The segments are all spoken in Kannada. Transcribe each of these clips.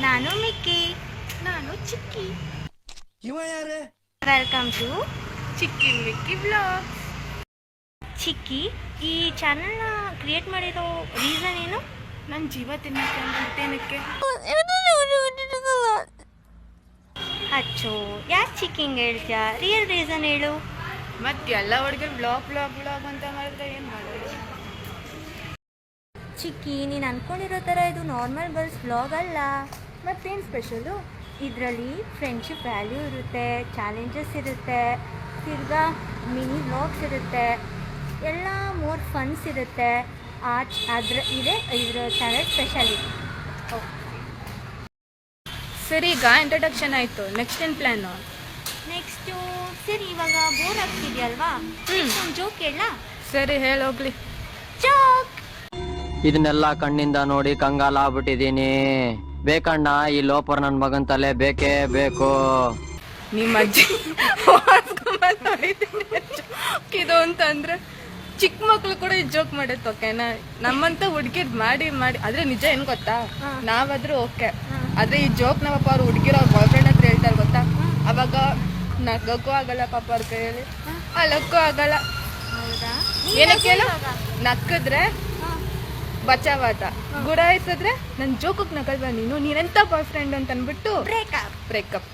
ನಾನು ಮಿಕ್ಕಿ. ನಾನು ಚಿಕ್ಕಿ. ಇವ ಯಾರೇ? Welcome to Chikki Mikki blog. Chikki. ಈ ಚಾನಲ್ನ ಕ್ರಿಯೇಟ್ ಮಾಡಿರೋ ರೀಸನ್ ಏನು? ನನ್ನ ಜೀವ ತಿನ್ನಕ್ಕೆ ಮತ್ತೇನಕ್ಕೆ? ಅಚ್ಚೋ, ಯಾಕೆ ಚಿಕ್ಕಿ ಹಿಂಗೆ ಹೇಳ್ತೀಯಾ? ರಿಯಲ್ ರೀಸನ್ ಹೇಳು. ಮತ್ತೆ ಎಲ್ಲ ಹುಡುಗರು ಬ್ಲಾಗ್ ಬ್ಲಾಗ್ ಬ್ಲಾಗ್ ಅಂತ ಮಾಡಿದ್ರೆ ಏನು ಮಾಡೋದು? ಚಿಕ್ಕಿ, ನೀನು ಅನ್ಕೊಂಡಿರೋ ಥರ ಇದು ನಾರ್ಮಲ್ ಗರ್ಲ್ಸ್ ಬ್ಲಾಗ್ ಅಲ್ಲ. ಮತ್ತೇನು ಸ್ಪೆಷಲು? ಇದರಲ್ಲಿ ಫ್ರೆಂಡ್ಶಿಪ್ ವ್ಯಾಲ್ಯೂ ಇರುತ್ತೆ, ಚಾಲೆಂಜಸ್ ಇರುತ್ತೆ, ತಿರ್ಗಾ ಮಿನಿ ವ್ಲಾಗ್ಸ್ ಇರುತ್ತೆ, ಎಲ್ಲ ಮೋರ್ ಫನ್ಸ್ ಇರುತ್ತೆ. ಇದರ ಚಾನಲ್ ಸ್ಪೆಷಾಲಿಟಿ. ಸರಿ, ಈಗ ಇಂಟ್ರಡಕ್ಷನ್ ಆಯಿತು. ನೆಕ್ಸ್ಟ್ ಏನು ಪ್ಲ್ಯಾನು? ನೆಕ್ಸ್ಟು ಸರಿ, ಇವಾಗ ಬೋರ್ ಆಗ್ತಿದೆಯಲ್ವಾ, ಒಂದು ಜೋಕ್ ಹೇಳ. ಸರಿ, ಹೇಳೋಗ್ಲಿ. ಜೋಕ್. ಇದನ್ನೆಲ್ಲ ಕಣ್ಣಿಂದ ನೋಡಿ ಕಂಗಾಲಾಗ್ಬಿಟ್ಟಿದೀನಿ. ಬೇಕಣ್ಣ, ಈ ಲೋಪರ್ ನನ್ನ ಮಗನ್ ತಲೆ ಬೇಕೇ ಬೇಕು. ನಿಮ್ಮ ಅಜ್ಜಿ ಇದು ಅಂತಂದ್ರೆ ಚಿಕ್ಕ ಮಕ್ಳು ಕೂಡ ಈ ಜೋಕ್ ಮಾಡೈತೆ. ಓಕೆನಾ? ನಮ್ಮಂತ ಹುಡ್ಗಿರ್ ಮಾಡಿ ಮಾಡಿ ಆದ್ರೆ ನಿಜ ಏನ್ ಗೊತ್ತಾ, ನಾವಾದ್ರೂ ಓಕೆ, ಆದ್ರೆ ಈ ಜೋಕ್ ನಮ್ಮ ಪಾಪ ಅವ್ರು ಹುಡ್ಗಿರ ಅವ್ರ ಬಾಯ್ ಫ್ರೆಂಡ್ ಹತ್ರ ಹೇಳ್ತಾರೆ ಗೊತ್ತಾ, ಅವಾಗ ನಗಕ್ಕೂ ಆಗಲ್ಲ ಪಾಪ ಅವ್ರ ಕೈಯಲ್ಲಿ, ಅಲ್ಲಕ್ಕೂ ಆಗಲ್ಲ. ಹೌದಾ? ಏನಕ್ಕೆ ಹೇಳು? ನಕ್ಕಿದ್ರೆ ಬಚಾವಾದ, ಗುರಾಯಿಸಿದ್ರೆ ನನ್ನ ಜೋಕಕ್ಕೆ ನಗಲ್ವಾ ನೀನೆಂತ ಬಾಯ್ ಫ್ರೆಂಡ್ ಅಂತ ಅಂದ್ಬಿಟ್ಟು breakup.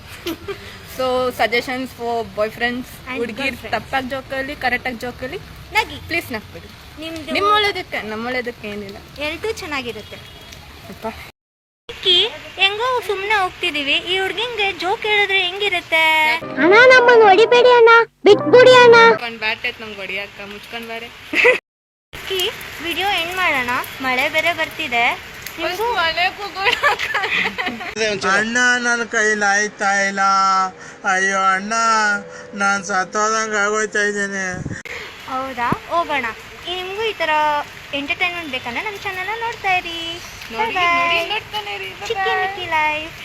So suggestions for boy friends, ಹುಡುಗಿರ್ ತಪ್ಪಾಗಿ ಜೋಕಲ್ಲಿ ಕರೆಕ್ಟಾಗಿ ಜೋಕಲ್ಲಿ ನಗಿ ಪ್ಲೀಸ್ ನಗ್ಬಿಡಿ. ನಿಮ್ದು ನಿಮ್ಮ ಒಳ್ಳೇದಕ್ಕೆ ನಮ್ಮ ಒಳ್ಳೇದಕ್ಕೆ ಏನಿಲ್ಲ. ಎರಡೂ ಚೆನ್ನಾಗಿರುತ್ತೆ. ಅಪ್ಪ ಮಿಕ್ಕಿ, ಹೆಂಗೋ ಸುಮ್ಮನೆ ಹೋಗ್ತಿದೀವಿ, ಈ ಹುಡ್ಗಿಂಗೆ ಜೋಕ್ ಹೇಳಿದ್ರೆ ಹೆಂಗಿರುತ್ತೆ? ಅಣ್ಣ, ನಮ್ಮನ್ನ ಹೊಡಿಬೇಡಿ ಅಣ್ಣ, ಬಿಟ್ಬಿಡಿ ಅಣ್ಣ. ಬ್ಯಾಟ್ ಐತ್ ನಮ್ಗೆ ಹೊಡಿಯಕ್ಕ, ಮುಚ್ಕೊಂಡ್ ಬಾರೆ. ಮಿಕ್ಕಿ, ವಿಡಿಯೋ ಎಂಡ್ ಮಾಡೋಣ, ಮಳೆ ಬೇರೆ ಬರ್ತಿದೆ. ಅಣ್ಣ, ನನ್ನ ಕೈಲಿ ಆಯ್ತಾ ಇಲ್ಲ. ಅಯ್ಯೋ ಅಣ್ಣ, ನಾನು ಸತ್ತೋದಂಗೆ ಆಗೋಯ್ತಾ ಇದ್ದೀನಿ. ಹೌದಾ? ಹೋಗೋಣ. ನಿಮಗೂ ಈ ಥರ ಎಂಟರ್ಟೈನ್ಮೆಂಟ್ ಬೇಕಂದ್ರೆ ನಮ್ಮ ಚಾನಲ್ನ ನೋಡ್ತಾ ಇರಿ. ನೋಡಿ, ನೋಡ್ತಾನೆ ಇರಿ. ಚಿಕ್ಕಿ ಮಿಕ್ಕಿ ಲೈಫ್.